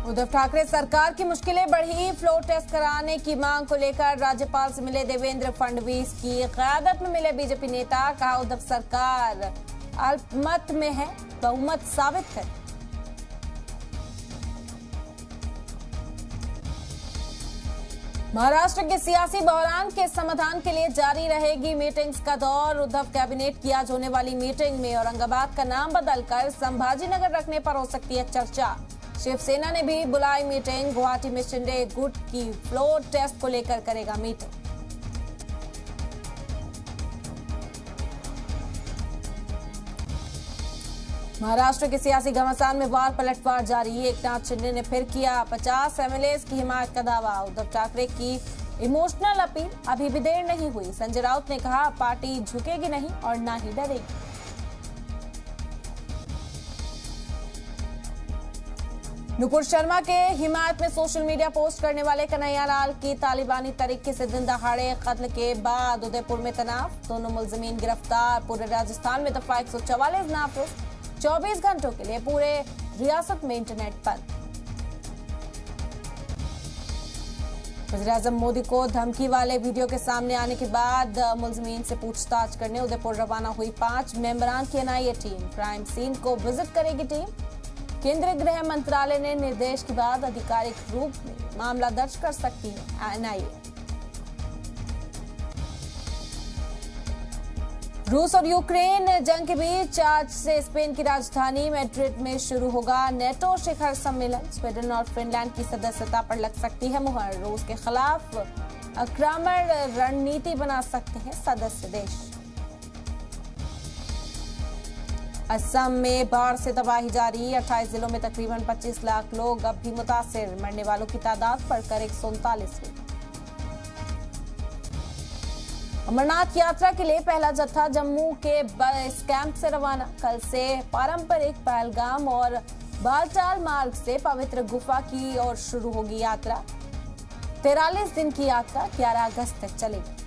उद्धव ठाकरे सरकार की मुश्किलें बढ़ी, फ्लोर टेस्ट कराने की मांग को लेकर राज्यपाल से मिले देवेंद्र फडणवीस की क़यादत में मिले बीजेपी नेता। कहा उद्धव सरकार अल्पमत में है, बहुमत साबित है। महाराष्ट्र के सियासी बहरान के समाधान के लिए जारी रहेगी मीटिंग्स का दौर। उद्धव कैबिनेट की आज होने वाली मीटिंग में औरंगाबाद का नाम बदलकर संभाजीनगर रखने पर हो सकती है चर्चा। शिवसेना ने भी बुलाई मीटिंग। गुवाहाटी में शिंदे गुट की फ्लोर टेस्ट को लेकर करेगा मीटिंग। महाराष्ट्र के सियासी घमासान में वार पलटवार जारी। एकनाथ शिंदे ने फिर किया 50 एमएलए की हिमायत का दावा। उद्धव ठाकरे की इमोशनल अपील, अभी भी देर नहीं हुई। संजय राउत ने कहा पार्टी झुकेगी नहीं और ना ही डरेगी। नुपुर शर्मा के हिमायत में सोशल मीडिया पोस्ट करने वाले कन्हैया लाल की तालिबानी तरीके से दिन दहाड़े कत्ल के बाद उदयपुर में तनाव। दोनों मुलजिमीन गिरफ्तार। पूरे राजस्थान में दफा 144 नाफिज। 24 घंटों के लिए पूरे रियासत में इंटरनेट बंद। वज़ीर-ए-आज़म मोदी को धमकी वाले वीडियो के सामने आने के बाद मुलजिमीन से पूछताछ करने उदयपुर रवाना हुई 5 मेंबरान की एनआईए टीम। क्राइम सीन को विजिट करेगी टीम। केंद्रीय गृह मंत्रालय ने निर्देश के बाद आधिकारिक रूप में मामला दर्ज कर सकती है एनआईए। रूस और यूक्रेन जंग के बीच आज से स्पेन की राजधानी मैड्रिड में शुरू होगा नेटो शिखर सम्मेलन। स्वीडन और फिनलैंड की सदस्यता पर लग सकती है मुहर। रूस के खिलाफ आक्रमण रणनीति बना सकते हैं सदस्य देश। असम में बाढ़ से तबाही जारी। 28 जिलों में तकरीबन 25 लाख लोग अब भी मुतासिर। मरने वालों की तादाद बढ़कर 139 हुई। अमरनाथ यात्रा के लिए पहला जत्था जम्मू के बेस कैंप से रवाना। कल से पारंपरिक पहलगाम और बालटाल मार्ग से पवित्र गुफा की ओर शुरू होगी यात्रा। 43 दिन की यात्रा 11 अगस्त तक चलेगी।